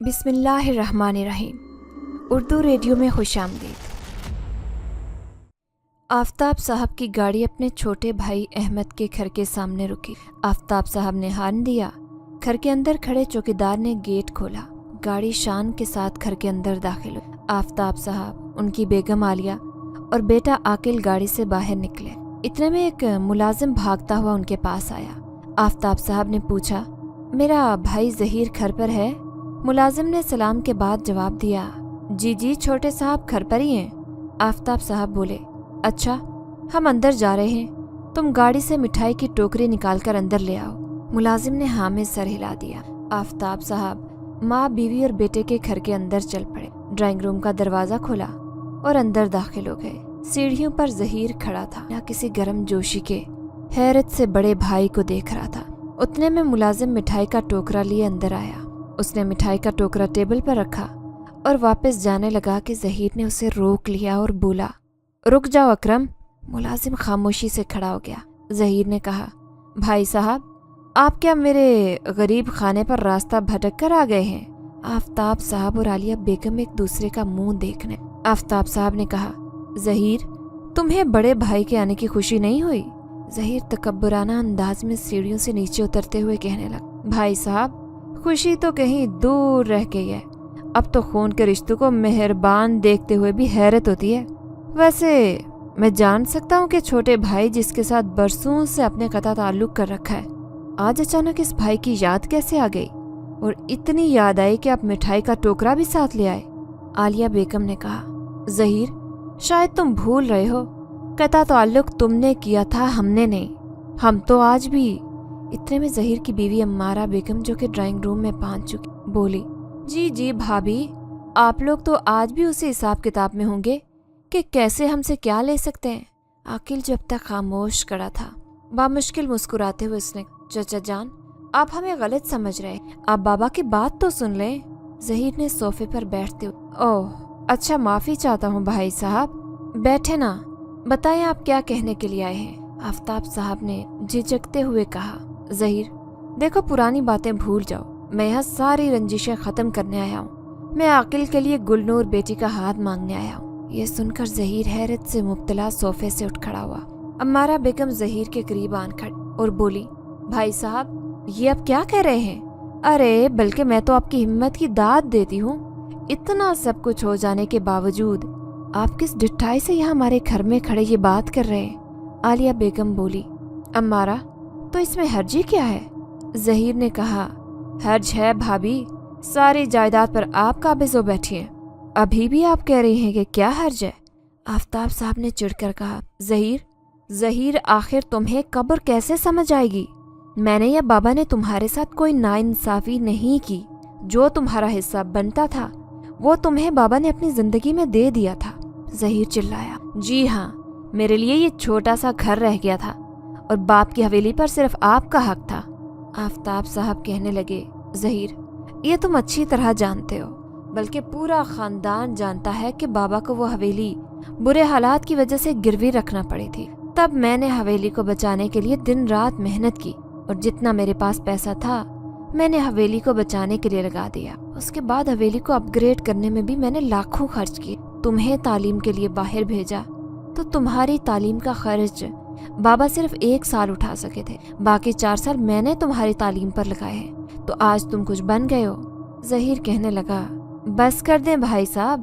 بسم اللہ الرحمن الرحیم۔ اردو ریڈیو میں خوش آمدید۔ آفتاب صاحب کی گاڑی اپنے چھوٹے بھائی احمد کے گھر کے سامنے رکی۔ آفتاب صاحب نے ہارن دیا۔ گھر کے اندر کھڑے چوکیدار نے گیٹ کھولا۔ گاڑی شان کے ساتھ گھر کے اندر داخل ہوئی۔ آفتاب صاحب، ان کی بیگم عالیہ اور بیٹا عاقل گاڑی سے باہر نکلے۔ اتنے میں ایک ملازم بھاگتا ہوا ان کے پاس آیا۔ آفتاب صاحب نے پوچھا، میرا بھائی ظہیر گھر پر ہے؟ ملازم نے سلام کے بعد جواب دیا، جی چھوٹے صاحب گھر پر ہی ہیں۔ آفتاب صاحب بولے، اچھا ہم اندر جا رہے ہیں، تم گاڑی سے مٹھائی کی ٹوکری نکال کر اندر لے آؤ۔ ملازم نے ہاں میں سر ہلا دیا۔ آفتاب صاحب ماں، بیوی اور بیٹے کے گھر کے اندر چل پڑے۔ ڈرائنگ روم کا دروازہ کھولا اور اندر داخل ہو گئے۔ سیڑھیوں پر ظہیر کھڑا تھا، یا کسی گرم جوشی کے حیرت سے بڑے بھائی کو دیکھ رہا تھا۔ اتنے میں ملازم مٹھائی کا ٹوکرا لیے اندر آیا۔ اس نے مٹھائی کا ٹوکرا ٹیبل پر رکھا اور واپس جانے لگا کہ ظہیر نے اسے روک لیا اور بولا، رک جاؤ اکرم۔ ملازم خاموشی سے کھڑا ہو گیا۔ ظہیر نے کہا، بھائی صاحب آپ کیا میرے غریب خانے پر راستہ بھٹک کر آ گئے ہیں؟ آفتاب صاحب اور عالیہ بیگم ایک دوسرے کا منہ دیکھنے۔ آفتاب صاحب نے کہا، ظہیر تمہیں بڑے بھائی کے آنے کی خوشی نہیں ہوئی؟ ظہیر تکبرانہ انداز میں سیڑھیوں سے نیچے اترتے ہوئے کہنے لگا، بھائی صاحب خوشی تو کہیں دور رہ گئی ہے، اب تو خون کے رشتوں کو مہربان دیکھتے ہوئے بھی حیرت ہوتی ہے۔ ویسے میں جان سکتا ہوں کہ چھوٹے بھائی جس کے ساتھ برسوں سے اپنے قطع تعلق کر رکھا ہے، آج اچانک اس بھائی کی یاد کیسے آ گئی، اور اتنی یاد آئی کہ آپ مٹھائی کا ٹوکرا بھی ساتھ لے آئے؟ عالیہ بیگم نے کہا، ظہیر شاید تم بھول رہے ہو، قطع تعلق تم نے کیا تھا، ہم نے نہیں۔ ہم تو آج بھی۔ اتنے میں ظہیر کی بیوی امارہ بیگم جو کہ ڈرائنگ روم میں پہنچ چکی بولی، جی بھابھی آپ لوگ تو آج بھی اسی حساب کتاب میں ہوں گے کہ کیسے ہم سے کیا لے سکتے ہیں۔ عاقل جو اب تک خاموش کھڑا تھا بامشکل مسکراتے ہوئے اس نے، چچا جان آپ ہمیں غلط سمجھ رہے ہیں، آپ بابا کی بات تو سن لیں۔ ظہیر نے صوفے پر بیٹھتے ہوئے، اوہ اچھا معافی چاہتا ہوں بھائی صاحب، بیٹھے نا، بتائیں آپ کیا کہنے کے لیے آئے ہیں؟ آفتاب صاحب نے جھجکتے ہوئے کہا، ظہیر دیکھو پرانی باتیں بھول جاؤ، میں یہاں ساری رنجشیں ختم کرنے آیا ہوں، میں عاقل کے لیے گلنور بیٹی کا ہاتھ مانگنے آیا ہوں۔ یہ سن کر ظہیر حیرت سے مبتلا صوفے سے اٹھ کھڑا ہوا۔ امارہ بیگم ظہیر کے قریب آن کھڑی اور بولی، بھائی صاحب یہ اب کیا کہہ رہے ہیں؟ ارے بلکہ میں تو آپ کی ہمت کی داد دیتی ہوں، اتنا سب کچھ ہو جانے کے باوجود آپ کس ڈٹھائی سے یہاں ہمارے گھر میں کھڑے یہ بات کر رہے ہیں؟ عالیہ بیگم بولی، امارہ تو اس میں حرجی کیا ہے؟ ظہیر نے کہا، حرج ہے بھابھی، ساری جائیداد پر آپ قابض ہو بیٹھی ہیں، ابھی بھی آپ کہہ رہی ہیں کہ کیا حرج ہے؟ آفتاب صاحب نے چڑھ کر کہا، ظہیر آخر تمہیں قبر کیسے سمجھ آئے گی؟ میں نے یا بابا نے تمہارے ساتھ کوئی ناانصافی نہیں کی، جو تمہارا حصہ بنتا تھا وہ تمہیں بابا نے اپنی زندگی میں دے دیا تھا۔ ظہیر چلایا، جی ہاں میرے لیے یہ چھوٹا سا گھر رہ گیا تھا اور باپ کی حویلی پر صرف آپ کا حق تھا۔ آفتاب صاحب کہنے لگے، ظہیر یہ تم اچھی طرح جانتے ہو، بلکہ پورا خاندان جانتا ہے کہ بابا کو وہ حویلی برے حالات کی وجہ سے گروی رکھنا پڑی تھی، تب میں نے حویلی کو بچانے کے لیے دن رات محنت کی، اور جتنا میرے پاس پیسہ تھا میں نے حویلی کو بچانے کے لیے لگا دیا۔ اس کے بعد حویلی کو اپ گریڈ کرنے میں بھی میں نے لاکھوں خرچ کیے۔ تمہیں تعلیم کے لیے باہر بھیجا تو تمہاری تعلیم کا خرچ بابا صرف 1 سال اٹھا سکے تھے، باقی 4 سال میں نے تمہاری تعلیم پر لگائے ہیں، تو آج تم کچھ بن گئے ہو۔ ظہیر کہنے لگا، بس کر دیں بھائی صاحب،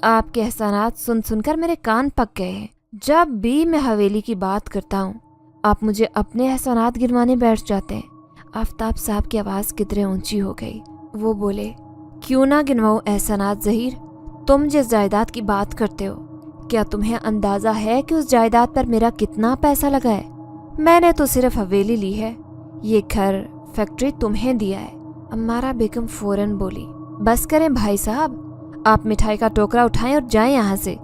آپ کے احسانات سن سن کر میرے کان پک گئے ہیں، جب بھی میں حویلی کی بات کرتا ہوں آپ مجھے اپنے احسانات گنوانے بیٹھ جاتے ہیں۔ آفتاب صاحب کی آواز قدرے اونچی ہو گئی۔ وہ بولے، کیوں نہ گنواؤں احسانات ظہیر؟ تم جس جائیداد کی بات کرتے ہو کیا تمہیں اندازہ ہے کہ اس جائیداد پر میرا کتنا پیسہ لگا ہے؟ میں نے تو صرف حویلی لی ہے، یہ گھر فیکٹری تمہیں دیا ہے۔ امارہ بیگم فوراً بولی، بس کریں بھائی صاحب، آپ مٹھائی کا ٹوکرا اٹھائیں اور جائیں یہاں سے،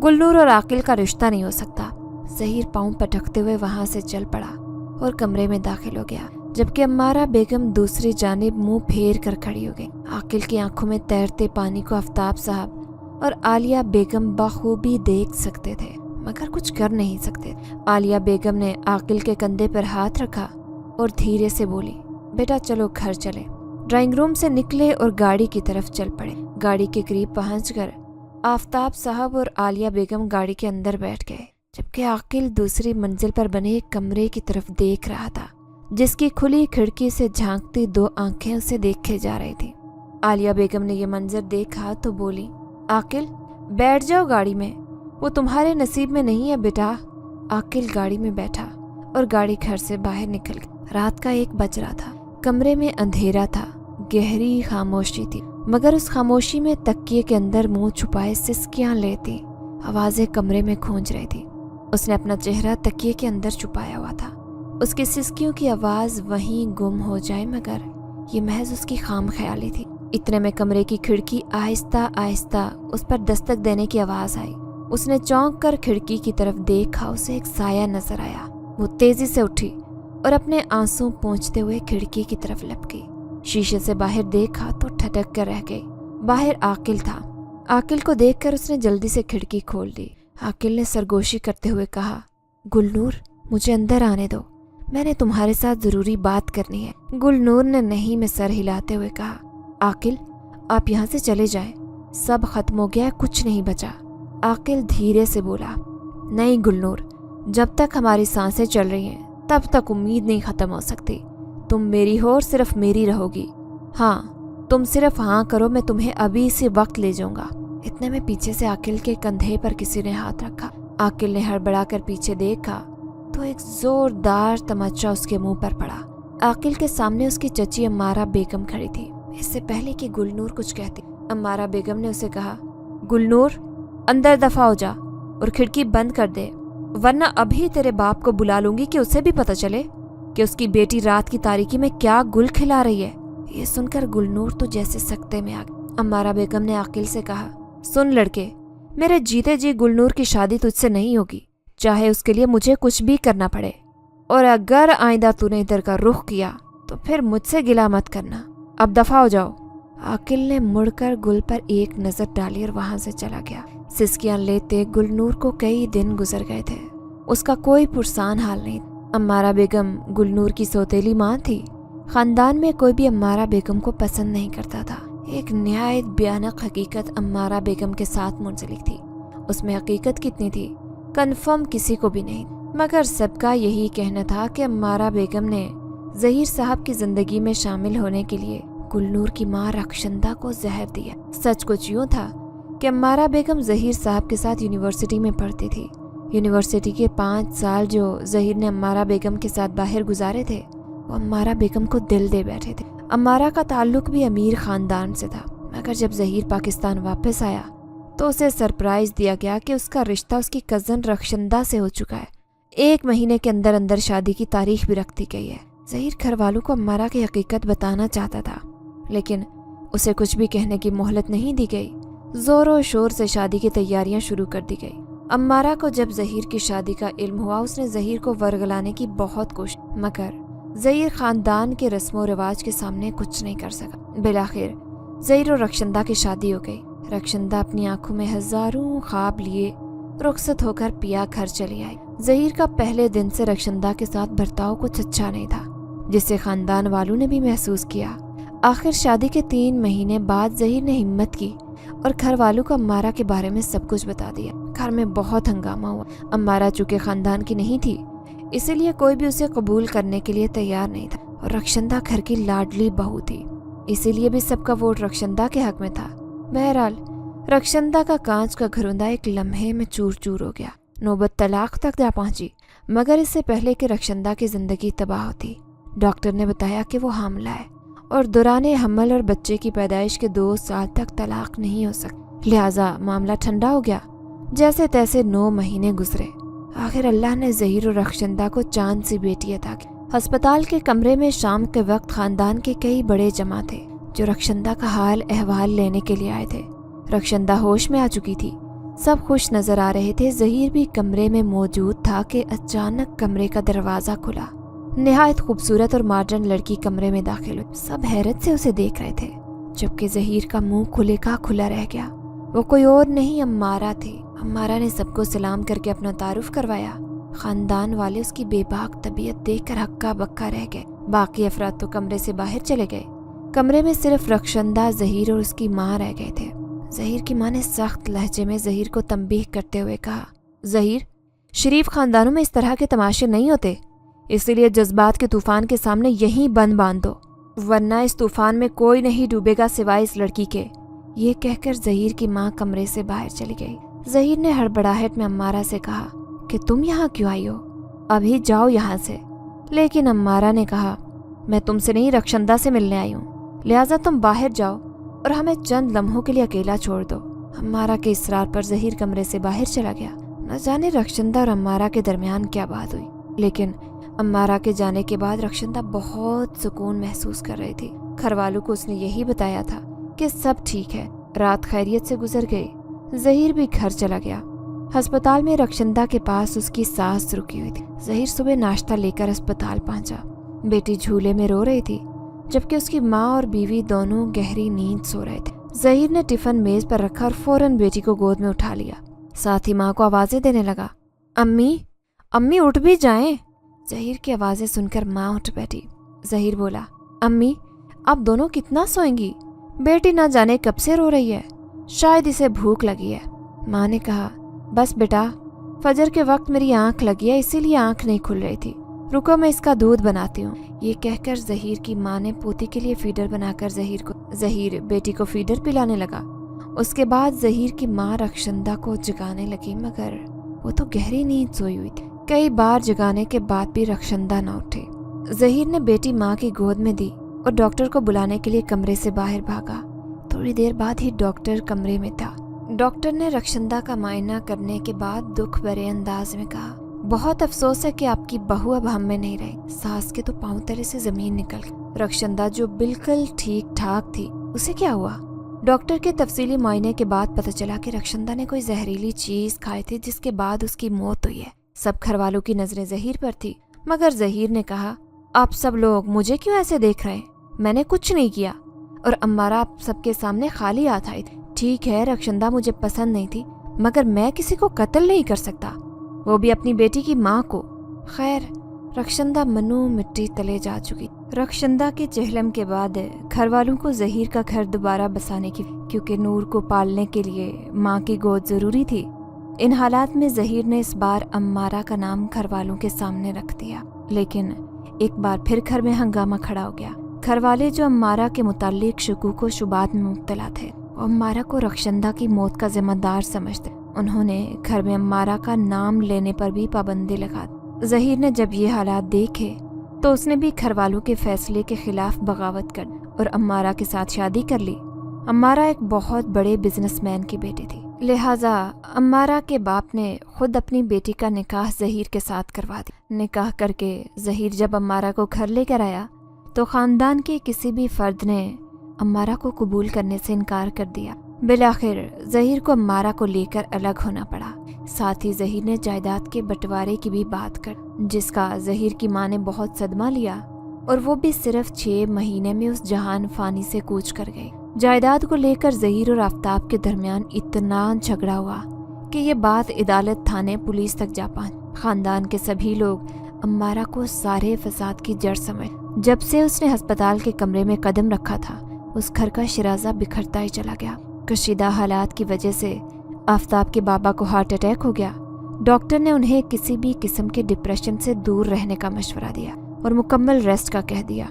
گلنور اور عاقل کا رشتہ نہیں ہو سکتا۔ ظہیر پاؤں پٹکتے ہوئے وہاں سے چل پڑا اور کمرے میں داخل ہو گیا، جبکہ امارہ بیگم دوسری جانب منہ پھیر کر کھڑی ہو گئی۔ عاقل کی آنکھوں میں تیرتے پانی کو آفتاب صاحب اور عالیہ بیگم بخوبی دیکھ سکتے تھے، مگر کچھ کر نہیں سکتے۔ عالیہ بیگم نے عاقل کے کندھے پر ہاتھ رکھا اور دھیرے سے بولی، بیٹا چلو گھر چلے۔ ड्राइंग रूम से निकले और गाड़ी की तरफ चल पड़े। गाड़ी के करीब पहुंचकर आफताब साहब और आलिया बेगम गाड़ी के अंदर बैठ गए, जबकि आकिल दूसरी मंजिल पर बने एक कमरे की तरफ देख रहा था, जिसकी खुली खिड़की से झांकती 2 आंखें उसे देखे जा रही थी। आलिया बेगम ने यह मंजर देखा तो बोली, आकिल बैठ जाओ गाड़ी में, वो तुम्हारे नसीब में नहीं है बेटा। आकिल गाड़ी में बैठा और गाड़ी घर से बाहर निकल गई। रात का 1 बज रहा था। कमरे में अंधेरा था, गहरी खामोशी थी, मगर उस खामोशी में तकिए के अंदर मुंह छुपाए सिसकियां लेती आवाजें कमरे में गूंज रही थी। उसने अपना चेहरा तकिए के अंदर छुपाया हुआ था। उसकी सिसकियों की आवाज वहीं गुम हो जाए, मगर ये महज उसकी खाम ख्याली थी। इतने में कमरे की खिड़की आहिस्ता आहिस्ता उस पर दस्तक देने की आवाज आई। उसने चौंक कर खिड़की की तरफ देखा। उसे एक साया नजर आया। वो तेजी से उठी और अपने आंसू पोंछते हुए खिड़की की तरफ लपकी। शीशे से बाहर देखा तो ठटक कर रह गई। बाहर आकिल था। आकिल को देखकर उसने जल्दी से खिड़की खोल दी। आकिल ने सरगोशी करते हुए कहा, गुलनूर मुझे अंदर आने दो, मैंने तुम्हारे साथ जरूरी बात करनी है। गुलनूर ने नहीं में सर हिलाते हुए कहा, आकिल आप यहाँ से चले जाएं, सब खत्म हो गया है, कुछ नहीं बचा। आकिल धीरे से बोला, नहीं गुलनूर, जब तक हमारी सांसें चल रही हैं तब तक उम्मीद नहीं खत्म हो सकती। तुम मेरी हो और सिर्फ मेरी रहोगी। हाँ तुम सिर्फ हाँ करो, मैं तुम्हें अभी इसी वक्त ले जाऊंगा। इतने में पीछे से आकिल के कंधे पर किसी ने हाथ रखा। आकिल ने हड़बड़ा कर पीछे देखा तो एक जोरदार तमाचा उसके मुंह पर पड़ा। आकिल के सामने उसकी चची अम्मारा बेगम खड़ी थी। इससे पहले कि गुलनूर कुछ कहती, अम्मारा बेगम ने उसे कहा, गुलनूर अंदर दफा हो जा और खिड़की बंद कर दे, वरना अभी तेरे बाप को बुला लूंगी कि उसे भी पता चले कि उसकी बेटी रात की तारीकी में क्या गुल खिला रही है। ये सुनकर गुलनूर तो जैसे सकते में आ गई। अम्मारा बेगम ने आकिल से कहा, सुन लड़के, मेरे जीते जी गुलनूर की शादी तुझसे नहीं होगी, चाहे उसके लिए मुझे कुछ भी करना पड़े, और अगर आइंदा तूने इधर का रुख किया तो फिर मुझसे गिला मत करना। अब दफा हो जाओ। आकिल ने मुड़कर गुल पर एक नजर डाली और वहां से चला गया। सिसकियां लेते गुलनूर को कई दिन गुजर गए थे। उसका कोई पुरसान हाल नहीं। अम्मारा बेगम गुलनूर की सौतेली माँ थी। खानदान में कोई भी अम्मारा बेगम को पसंद नहीं करता था। एक निहायत भयानक हकीकत अम्मारा बेगम के साथ मुंसलिक थी। उसमें हकीकत कितनी थी कन्फर्म किसी को भी नहीं, मगर सबका यही कहना था कि अम्मारा बेगम ने ज़हीर साहब की जिंदगी में शामिल होने के लिए गुलनूर की माँ रक्षंदा को जहर दिया। सच कुछ यूँ था कि अम्मारा बेगम ज़हीर साहब के साथ यूनिवर्सिटी में पढ़ती थी। यूनिवर्सिटी के 5 साल जो ज़हीर ने अम्मारा बेगम के साथ बाहर गुजारे थे, वो अम्मारा बेगम को दिल दे बैठे थे। अम्मारा का ताल्लुक भी अमीर खानदान से था, मगर जब ज़हीर पाकिस्तान वापस आया तो उसे सरप्राइज दिया गया कि उसका रिश्ता उसकी कज़न रक्षंदा से हो चुका है। 1 महीने के अंदर अंदर शादी की तारीख भी रख दी गई है। ज़हीर घर वालों को अम्मारा की हकीकत बताना चाहता था, लेकिन उसे कुछ भी कहने की मोहलत नहीं दी गई। जोरों शोर से शादी की तैयारियां शुरू कर दी गई। अम्मारा को जब ज़हीर की शादी का इल्म हुआ, उसने ज़हीर को वर्गलाने की बहुत कोशिश, मगर ज़हीर खानदान के रस्मों रिवाज के सामने कुछ नहीं कर सका। बिलाखिर ज़हीर और रक्षंदा की शादी हो गई। रक्षंदा अपनी आंखों में हजारों ख्वाब लिए रुखसत होकर पिया घर चली आई। ज़हीर का पहले दिन से रक्षंदा के साथ बर्ताव कुछ अच्छा नहीं था, जिसे खानदान वालों ने भी महसूस किया। आखिर शादी के 3 महीने बाद ज़हीर ने हिम्मत की और घर वालों को अम्मारा के बारे में सब कुछ बता दिया। घर में बहुत हंगामा हुआ। अम्मारा चूंकि खानदान की नहीं थी, इसीलिए कोई भी उसे कबूल करने के लिए तैयार नहीं था, और रक्षंदा घर की लाडली बहू थी, इसीलिए भी सबका वोट रक्षंदा के हक में था। बहरहाल रक्षंदा का कांच का घरौंदा एक लम्हे में चूर चूर हो गया। नौबत तलाक तक जा पहुंची, मगर इससे पहले कि रक्षंदा की जिंदगी तबाह होती, डॉक्टर ने बताया कि वो हामला है और दौराने हमल और बच्चे की पैदाइश के 2 साल तक तलाक नहीं हो सकती। लिहाजा मामला ठंडा हो गया। जैसे तैसे 9 महीने गुजरे। आखिर अल्लाह ने ज़हीर और रक्षंदा को चांद सी बेटी अता की। अस्पताल के कमरे में शाम के वक्त खानदान के कई बड़े जमा थे, जो रक्षंदा का हाल अहवाल लेने के लिए आए थे। रक्षंदा होश में आ चुकी थी। सब खुश नजर आ रहे थे। ज़हीर भी कमरे में मौजूद था कि अचानक कमरे का दरवाजा खुला। निहायत खूबसूरत और मॉडर्न लड़की कमरे में दाखिल हुई। सब हैरत से उसे देख रहे थे, जबकि ज़हीर का मुंह खुले का खुला रह गया। वो कोई और नहीं अम्मारा थी। अम्मारा ने सबको सलाम करके अपना तारुफ करवाया। खानदान वाले उसकी बेबाक तबीयत देखकर हक्का बक्का रह गए। बाकी अफराद तो कमरे से बाहर चले गए। कमरे में सिर्फ रक्षंदा, ज़हीर और उसकी माँ रह गए थे। ज़हीर की माँ ने सख्त लहजे में ज़हीर को तंबीह करते हुए कहा, ज़हीर, शरीफ खानदानों में इस तरह के तमाशे नहीं होते, इसीलिए जज्बात के तूफान के सामने यहीं बंद बांध दो, वरना इस तूफान में कोई नहीं डूबेगा सिवाय इस लड़की के। ये कहकर ज़हीर की माँ कमरे से बाहर चली गई। ज़हीर ने हड़बड़ाहट में अम्मारा से कहा कि तुम यहाँ क्यों आई हो, अभी जाओ यहाँ से। लेकिन अम्मारा ने कहा, मैं तुमसे नहीं रक्षंदा से मिलने आई हूँ, लिहाजा तुम बाहर जाओ और हमें चंद लम्हों के लिए अकेला छोड़ दो। अम्मारा के इसरार पर ज़हीर कमरे से बाहर चला गया। न जाने रक्षंदा और अम्मारा के दरमियान क्या बात हुई, लेकिन अम्मारा के जाने के बाद रक्षंदा बहुत सुकून महसूस कर रही थी। घरवालों को उसने यही बताया था कि सब ठीक है। रात खैरियत से गुजर गई। ज़हीर भी घर चला गया। अस्पताल में रक्षंदा के पास उसकी सांस रुकी हुई थी। ज़हीर सुबह नाश्ता लेकर अस्पताल पहुंचा। बेटी झूले में रो रही थी, जबकि उसकी माँ और बीवी दोनों गहरी नींद सो रहे थे। ज़हीर ने टिफिन मेज पर रखा और फौरन बेटी को गोद में उठा लिया। साथ ही माँ को आवाजें देने लगा, अम्मी, अम्मी उठ भी जाएं। ज़हीर की आवाजें सुनकर माँ उठ बैठी। ज़हीर बोला, अम्मी, आप दोनों कितना सोएंगी? बेटी ना जाने कब से रो रही है, शायद इसे भूख लगी है। माँ ने कहा, बस बेटा, फजर के वक्त मेरी आंख लगी है, इसीलिए आंख नहीं खुल रही थी, रुको मैं इसका दूध बनाती हूँ। ये कहकर ज़हीर की माँ ने पोती के लिए फीडर बनाकर ज़हीर बेटी को फीडर पिलाने लगा। उसके बाद ज़हीर की माँ रक्षंदा को जगाने लगी, मगर वो तो गहरी नींद सोई हुई थी। कई बार जगाने के बाद भी रक्षंदा न उठे। ज़हीर ने बेटी माँ की गोद में दी और डॉक्टर को बुलाने के लिए कमरे से बाहर भागा। थोड़ी देर बाद ही डॉक्टर कमरे में था। डॉक्टर ने रक्षंदा का मायना करने के बाद दुख भरे अंदाज में कहा, बहुत अफसोस है कि आपकी बहू अब हम में नहीं रही। सास के तो पांव तले से जमीन निकल गई। रक्षंदा जो बिल्कुल ठीक ठाक थी, उसे क्या हुआ? डॉक्टर के तफसीली मुआयने के बाद पता चला कि रक्षंदा ने कोई जहरीली चीज खाई थी, जिसके बाद उसकी मौत हुई है। सब घरवालों की नजरें ज़हीर पर थी, मगर ज़हीर ने कहा, आप सब लोग मुझे क्यों ऐसे देख रहे हैं? मैंने कुछ नहीं किया। और अम्मारा आप सबके सामने खाली हाथ आई थी। ठीक है, रक्षंदा मुझे पसंद नहीं थी, मगर मैं किसी को कत्ल नहीं कर सकता, वो भी अपनी बेटी की माँ को। खैर, रक्षंदा मनु मिट्टी तले जा चुकी। रक्षंदा के चहलम के बाद घर वालों को ज़हीर का घर दोबारा बसाने की, क्योंकि नूर को पालने के लिए माँ की गोद जरूरी थी। इन हालात में ज़हीर ने इस बार अम्मारा का नाम घर वालों के सामने रख दिया। लेकिन एक बार फिर घर में हंगामा खड़ा हो गया। घर वाले जो अम्मारा के मुताल्लिक शकूक व शुबात में मुब्तला थे, अम्मारा को रक्षंदा की मौत का जिम्मेदार समझते। उन्होंने घर में अम्मारा का नाम लेने पर भी पाबंदी लगा दी। ज़हीर ने जब ये हालात देखे तो उसने भी घर वालों के फैसले के खिलाफ बगावत कर और अम्मारा के साथ शादी कर ली। अम्मारा एक बहुत बड़े बिजनेसमैन की बेटी थी, लिहाजा अम्मारा के बाप ने खुद अपनी बेटी का निकाह ज़हीर के साथ करवा दिया। निकाह करके ज़हीर जब अम्मारा को घर लेकर आया तो खानदान के किसी भी फर्द ने अम्मारा को कबूल करने से इनकार कर दिया। बिलाखिर ज़हीर को अम्मारा को लेकर अलग होना पड़ा। साथ ही ज़हीर ने जायदाद के बंटवारे की भी बात कर, जिसका ज़हीर की माँ ने बहुत सदमा लिया और वो भी सिर्फ 6 महीने में उस जहान फानी से कूच कर गई। जायदाद को लेकर ज़हीर और आफ्ताब के दरमियान इतना झगड़ा हुआ कि ये बात अदालत, थाने, पुलिस तक जा पहुंची। खानदान के सभी लोग अम्मारा को सारे फसाद की जड़ समझ। जब से उसने अस्पताल के कमरे में कदम रखा था, उस घर का शिराजा बिखरता ही चला गया। कशीदा हालात की वजह से आफ्ताब के बाबा को हार्ट अटैक हो गया। डॉक्टर ने उन्हें किसी भी किस्म के डिप्रेशन से दूर रहने का मशवरा दिया और मुकम्मल रेस्ट का कह दिया।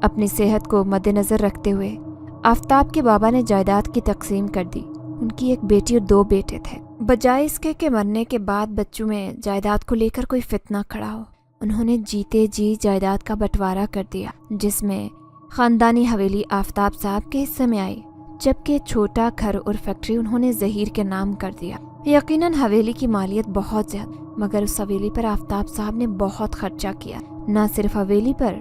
अपनी सेहत को मद्देनजर रखते हुए आफ्ताब के बाबा ने जायदाद की तकसीम कर दी। उनकी एक बेटी और 2 बेटे थे। बजाय इसके कि मरने के बाद बच्चों में जायदाद को लेकर कोई फितना खड़ा हो, उन्होंने जीते जी जायदाद का बंटवारा कर दिया, जिसमें खानदानी हवेली आफ्ताब साहब के हिस्से में आई, जबकि छोटा घर और फैक्ट्री उन्होंने ज़हीर के नाम कर दिया। यकीनन हवेली की मालियत बहुत ज्यादा, मगर उस हवेली पर आफ्ताब साहब ने बहुत खर्चा किया। न सिर्फ हवेली पर,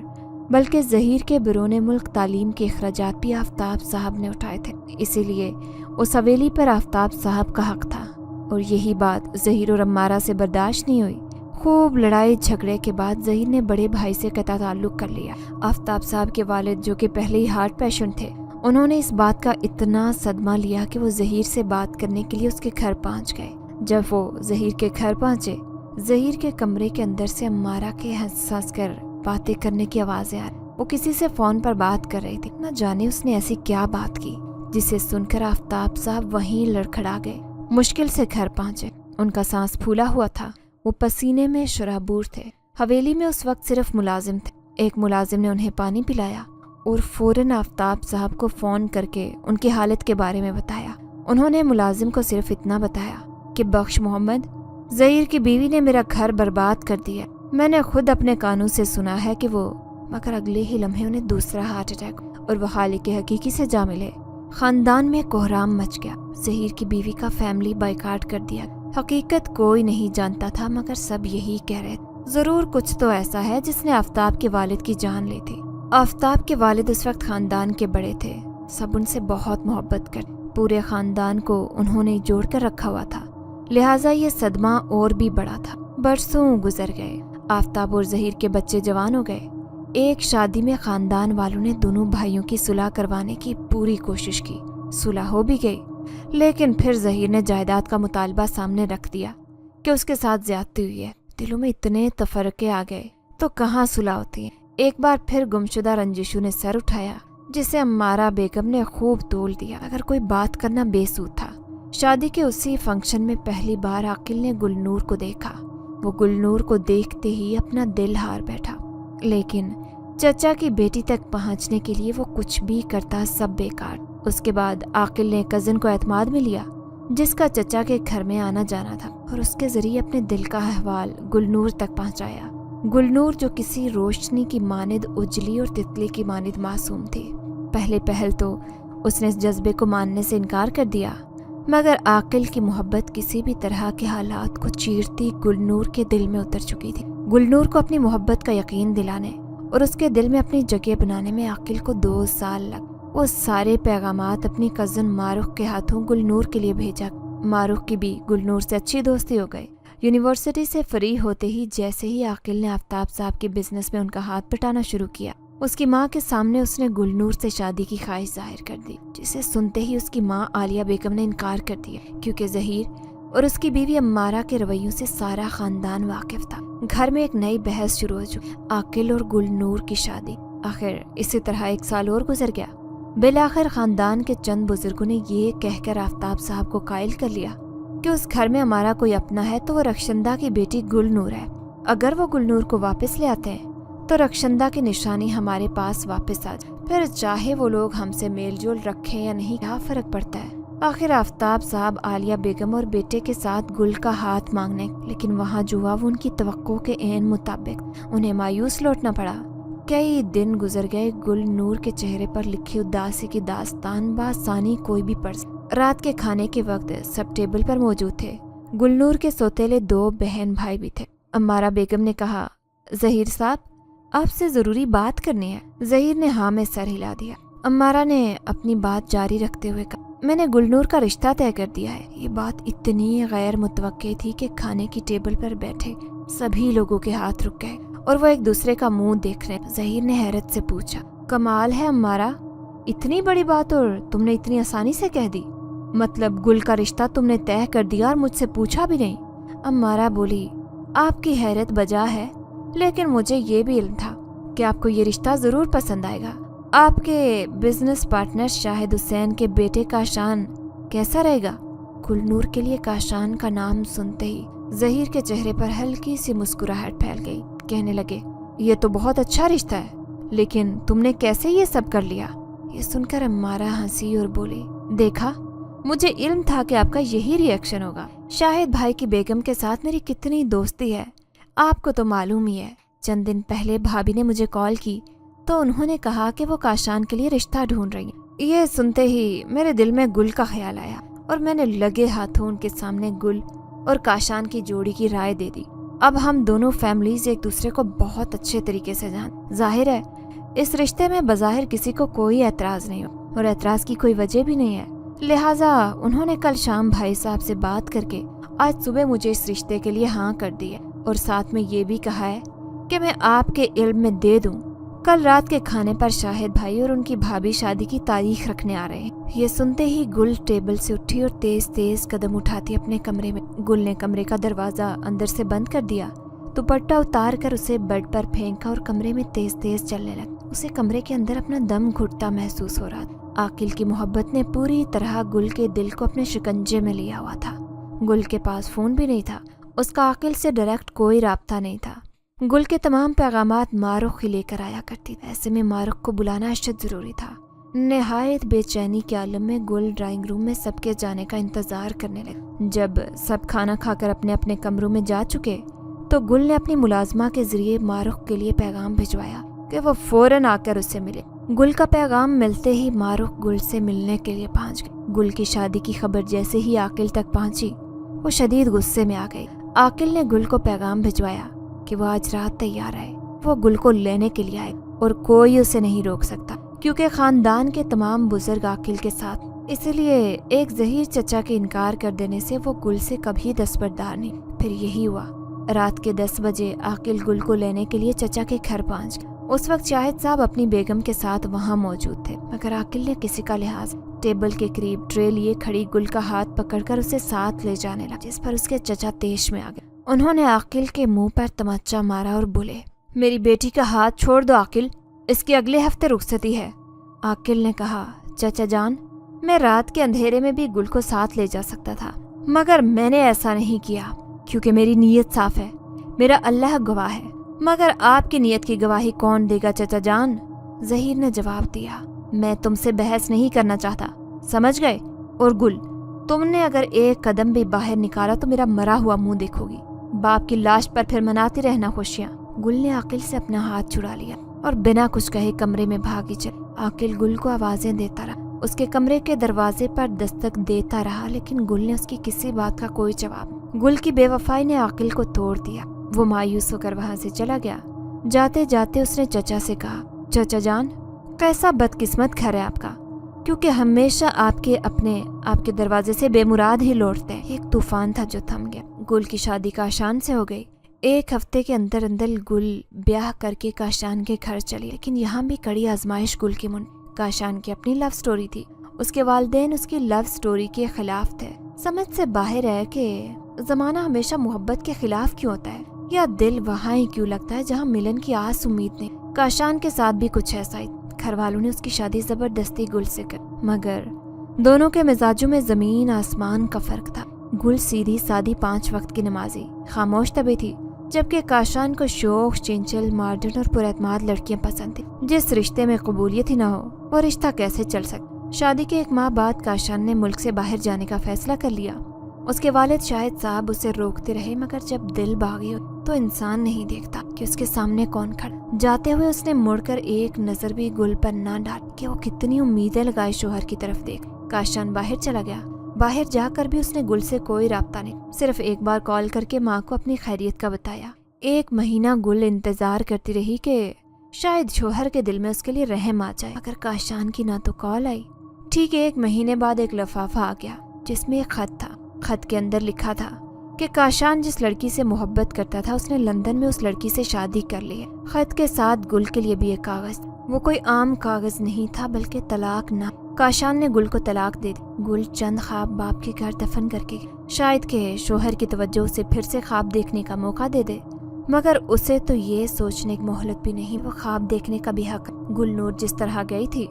बल्कि ज़हीर के बिरोने मुल्क तालीम के अखराजात भी आफ्ताब साहब ने उठाए थे। इसीलिए उस हवेली पर आफ्ताब साहब का हक था। और यही बात ज़हीर और अम्मारा से बर्दाश्त नहीं हुई। खूब लड़ाई झगड़े के बाद ज़हीर ने बड़े भाई से कता ताल्लुक कर लिया। आफ्ताब साहब के वालिद, जो कि पहले ही हार्ट पेशेंट थे, उन्होंने इस बात का इतना सदमा लिया कि वो ज़हीर से बात करने के लिए उसके घर पहुंच गए। जब वो ज़हीर के घर पहुंचे, ज़हीर के कमरे के अंदर से अम्मारा के हंस हंस कर बातें करने की आवाज़ें आ रही। वो किसी से फोन पर बात कर रही थी। न जाने उसने ऐसी क्या बात की जिसे सुनकर आफताब साहब वहीं लड़खड़ा गए। मुश्किल से घर पहुंचे। उनका सांस फूला हुआ था, वो पसीने में शराबूर थे। हवेली में उस वक्त सिर्फ मुलाजिम थे। एक मुलाजिम ने उन्हें पानी पिलाया और फौरन आफताब साहब को फ़ोन करके उनकी हालत के बारे में बताया। उन्होंने मुलाजिम को सिर्फ इतना बताया कि बख्श मोहम्मद, ज़हीर की बीवी ने मेरा घर बर्बाद कर दिया। मैंने खुद अपने कानों से सुना है कि वो, मगर अगले ही लम्हे उन्हें दूसरा हार्ट अटैक और वो खालिक हकीकी से जा मिले। खानदान में कोहराम मच गया। ज़हीर की बीवी का फैमिली बाइकाट कर दिया। हकीकत कोई नहीं जानता था, मगर सब यही कह रहे थे, ज़रूर कुछ तो ऐसा है जिसने आफताब के वालिद की जान ली थी। आफताब के वालिद उस वक्त खानदान के बड़े थे। सब उनसे बहुत मोहब्बत करते। पूरे खानदान को उन्होंने जोड़ कर रखा हुआ था, लिहाजा ये सदमा और भी बड़ा था। बरसों गुजर गए। आफताब और ज़हीर के बच्चे जवान हो गए। एक शादी में खानदान वालों ने दोनों भाइयों की सुलह करवाने की पूरी कोशिश की। सुलह हो भी गई, लेकिन फिर ज़हीर ने जायदाद का मुतालबा सामने रख दिया कि उसके साथ ज्यादती हुई है। दिलों में इतने तफरके आ गए तो कहाँ सुलह होती है। एक बार फिर गुमशुदा रंजिशों ने सर उठाया, जिसे अम्मारा बेगम ने खूब तोल दिया। अगर कोई बात करना बेसूद था। शादी के उसी फंक्शन में पहली बार आकिल ने गुलनूर को देखा। वो गुलनूर को देखते ही अपना दिल हार बैठा, लेकिन चचा की बेटी तक पहुंचने के लिए वो कुछ भी करता, सब बेकार। उसके बाद आकिल ने कज़न को एतमाद में लिया, जिसका चचा के घर में आना जाना था, और उसके जरिए अपने दिल का अहवाल गुलनूर तक पहुंचाया। गुलनूर जो किसी रोशनी की मानिद उजली और तितली की मानिद मासूम थी। पहले पहल तो उसने इस जज्बे को मानने से इनकार कर दिया, मगर आकिल की मोहब्बत किसी भी तरह के हालात को चीरती गुलनूर के दिल में उतर चुकी थी। गुलनूर को अपनी मोहब्बत का यकीन दिलाने और उसके दिल में अपनी जगह बनाने में आकिल को 2 साल लग। वो सारे पैगामात अपनी कज़न मारूख के हाथों गुलनूर के लिए भेजा। मारूख की भी गुलनूर से अच्छी दोस्ती हो गई। यूनिवर्सिटी से फ्री होते ही जैसे ही आकिल ने आफताब साहब के बिजनेस में उनका हाथ बटाना शुरू किया, उसकी माँ के सामने उसने गुलनूर से शादी की ख्वाहिश जाहिर कर दी, जिसे सुनते ही उसकी माँ आलिया बेगम ने इनकार कर दिया, क्योंकि ज़हीर और उसकी बीवी अम्मारा के रवैयों से सारा खानदान वाकिफ था। घर में एक नई बहस शुरू हो चुकी, आकिल और गुलनूर की शादी। आखिर इसी तरह 1 साल और गुजर गया। बिलाखिर खानदान के चंद बुजुर्गों ने ये कहकर आफताब साहब को कायल कर लिया कि उस घर में हमारा कोई अपना है तो वो रक्षंदा की बेटी गुलनूर है। अगर वो गुलनूर को वापस ले आते हैं तो रक्षंदा की निशानी हमारे पास वापस आ जाए। फिर चाहे वो लोग हमसे मेल जोल रखें या नहीं, क्या फर्क पड़ता है। आखिर आफताब साहब आलिया बेगम और बेटे के साथ गुल का हाथ मांगने, लेकिन वहाँ जो हुआ वो उनकी तवक्को के ऐन मुताबिक उन्हें मायूस लौटना पड़ा। कई दिन गुजर गए। गुलनूर के चेहरे पर लिखी उदासी की दास्तान बासानी कोई भी पढ़। रात के खाने के वक्त सब टेबल पर मौजूद थे। गुलनूर के सौतेले 2 बहन भाई भी थे। अम्मारा बेगम ने कहा, ज़हीर साहब आपसे ज़रूरी बात करनी है। ज़हीर ने हाँ में सर हिला दिया। अम्मारा ने अपनी बात जारी रखते हुए कहा, मैंने गुलनूर का रिश्ता तय कर दिया है। ये बात इतनी गैर मुतवक्के थी कि खाने की टेबल पर बैठे सभी लोगों के हाथ रुक गए और वो एक दूसरे का मुंह देख रहे। ज़हीर ने हैरत से पूछा, कमाल है अम्मारा, इतनी बड़ी बात और तुमने इतनी आसानी से कह दी। मतलब गुल का रिश्ता तुमने तय कर दिया और मुझसे पूछा भी नहीं। अम्मारा बोली, आपकी हैरत बजा है, लेकिन मुझे ये भी इल्म था कि आपको ये रिश्ता ज़रूर पसंद आएगा। आपके बिजनेस पार्टनर शाहिद हुसैन के बेटे काशान कैसा रहेगा। गुलनूर के लिए काशान का नाम सुनते ही ज़हीर के चेहरे पर हल्की सी मुस्कुराहट फैल गई। कहने लगे, ये तो बहुत अच्छा रिश्ता है, लेकिन तुमने कैसे ये सब कर लिया। ये सुनकर अम्मारा हंसी और बोली, देखा मुझे इल्म था कि आपका यही रिएक्शन होगा। शाहिद भाई की बेगम के साथ मेरी कितनी दोस्ती है, आपको तो मालूम ही है। चंद दिन पहले भाभी ने मुझे कॉल की तो उन्होंने कहा कि वो काशान के लिए रिश्ता ढूंढ रही हैं। ये सुनते ही मेरे दिल में गुल का ख्याल आया और मैंने लगे हाथों उनके सामने गुल और काशान की जोड़ी की राय दे दी। अब हम दोनों फैमिलीज एक दूसरे को बहुत अच्छे तरीके से जाहिर है इस रिश्ते में बज़ाहिर किसी को कोई एतराज़ नहीं हो और एतराज़ की कोई वजह भी नहीं है। लिहाजा उन्होंने कल शाम भाई साहब से बात करके आज सुबह मुझे इस रिश्ते के लिए हाँ कर दी है और साथ में ये भी कहा है कि मैं आपके इल्म में दे दूं। कल रात के खाने पर शाहिद भाई और उनकी भाभी शादी की तारीख रखने आ रहे हैं। ये सुनते ही गुल टेबल से उठी और तेज तेज कदम उठाती अपने कमरे में। गुल ने कमरे का दरवाजा अंदर से बंद कर दिया दुपट्टा उतार कर उसे बेड पर फेंका और कमरे में तेज तेज चलने लगा। उसे कमरे के अंदर अपना दम घुटता महसूस हो रहा था। आकिल की मोहब्बत ने पूरी तरह गुल के दिल को अपने शिकंजे में लिया हुआ था। गुल के पास फोन भी नहीं था, उसका आकिल से डायरेक्ट कोई राब्ता नहीं था। गुल के तमाम पैगामात मारुख ही लेकर आया करती थी। ऐसे में मारुख को बुलाना अशद जरूरी था। निहायत बेचैनी के आलम में गुल ड्राइंग रूम में सबके जाने का इंतजार करने लगी। जब सब खाना खाकर अपने अपने कमरों में जा चुके तो गुल ने अपनी मुलाजमा के जरिए मारुख के लिए पैगाम भिजवाया कि वो फौरन आकर उससे मिले। गुल का पैगाम मिलते ही मारुख गुल से मिलने के लिए पहुंच गई। गुल की शादी की खबर जैसे ही आकिल तक पहुंची वो शदीद गुस्से में आ गई। आकिल ने गुल को पैगाम भिजवाया कि वो आज रात तैयार है, वो गुल को लेने के लिए आए और कोई उसे नहीं रोक सकता क्योंकि खानदान के तमाम बुजुर्ग आकिल के साथ। इसलिए एक ज़हीर चचा के इनकार कर देने से वो गुल से कभी दस्तबरदार नहीं। फिर यही हुआ। रात के 10 बजे आकिल गुल को लेने के लिए चचा के घर पहुंच गए। उस वक्त शाहिद साहब अपनी बेगम के साथ वहां मौजूद थे, मगर आकिल ने किसी का लिहाज टेबल के करीब ट्रे लिए खड़ी गुल का हाथ पकड़कर उसे साथ ले जाने लगा, जिस पर उसके चचा तेश में आ गए। उन्होंने आकिल के मुंह पर तमच्चा मारा और बोले, मेरी बेटी का हाथ छोड़ दो आकिल, इसकी अगले हफ्ते रुखसती है। आकिल ने कहा, चाचा जान, मैं रात के अंधेरे में भी गुल को साथ ले जा सकता था, मगर मैंने ऐसा नहीं किया क्योंकि मेरी नीयत साफ है, मेरा अल्लाह गवाह है। मगर आपकी नीयत की गवाही कौन देगा चाचा जान? ज़हीर ने जवाब दिया, मैं तुमसे बहस नहीं करना चाहता, समझ गए? और गुल, तुमने अगर एक कदम भी बाहर निकाला तो मेरा मरा हुआ मुंह देखोगी। बाप की लाश पर फिर मनाती रहना खुशियाँ। गुल ने आकिल से अपना हाथ छुड़ा लिया और बिना कुछ कहे कमरे में भागी चली। आकिल गुल को आवाजें देता रहा, उसके कमरे के दरवाजे पर दस्तक देता रहा, लेकिन गुल ने उसकी किसी बात का कोई जवाब। गुल की बेवफाई ने आकिल को तोड़ दिया। वो मायूस होकर वहां से चला गया। जाते जाते उसने चचा से कहा, चचा जान, कैसा बदकिस्मत घर है आपका, क्योंकि हमेशा आपके दरवाजे से बेमुराद ही लौटते हैं। एक तूफान था जो थम गया। गुल की शादी काशान से हो गई। एक हफ्ते के अंदर अंदर गुल ब्याह करके काशान के घर चली, लेकिन यहाँ भी कड़ी आजमाइश गुल की मुंड। काशान की अपनी लव स्टोरी थी, उसके वालिदैन उसकी लव स्टोरी के खिलाफ थे। समझ से बाहर है कि जमाना हमेशा मोहब्बत के खिलाफ क्यों होता है, या दिल वहाँ ही क्यों लगता है जहाँ मिलन की आस उम्मीद नहीं। काशान के साथ भी कुछ ऐसा ही। घर वालों ने उसकी शादी जबरदस्ती गुल से कर, मगर दोनों के मिजाजों में जमीन आसमान का फर्क था। गुल सीधी सादी 5 वक्त की नमाजी खामोश तबी थी, जबकि काशान को शौक, चंचल, मॉडर्न और पुरअतमाद लड़कियां पसंद थी। जिस रिश्ते में कबूलियत ही न हो वो रिश्ता कैसे चल सकता। शादी के 1 माह बाद काशान ने मुल्क से बाहर जाने का फैसला कर लिया। उसके वालिद शाहिद साहब उसे रोकते रहे, मगर जब दिल बागी हो तो इंसान नहीं देखता कि उसके सामने कौन खड़ा। जाते हुए उसने मुड़कर एक नजर भी गुल पर ना डाली कि वो कितनी उम्मीदें लगाए शोहर की तरफ देख। काशान बाहर चला गया। बाहर जाकर भी उसने गुल से कोई राब्ता नहीं, सिर्फ एक बार कॉल करके माँ को अपनी खैरियत का बताया। 1 महीना गुल इंतजार करती रही कि शायद शोहर के दिल में उसके लिए रहम आ जाए, मगर काशान की ना तो कॉल आई। ठीक 1 महीने बाद एक लिफाफा आ गया जिसमें एक खत था। खत के अंदर लिखा था कि काशान जिस लड़की से मोहब्बत करता था उसने लंदन में उस लड़की से शादी कर ली है। खत के साथ गुल के लिए भी एक कागज। वो कोई आम कागज नहीं था बल्कि तलाक ना। काशान ने गुल को तलाक दे दी। गुल चंद ख्वाब बाप के घर दफन करके गई, शायद के शोहर की तवज्जो उसे फिर से ख्वाब देखने का मौका दे दे, मगर उसे तो ये सोचने की मोहलत भी नहीं वो ख्वाब देखने का भी हक। गुलनूर जिस तरह गई थी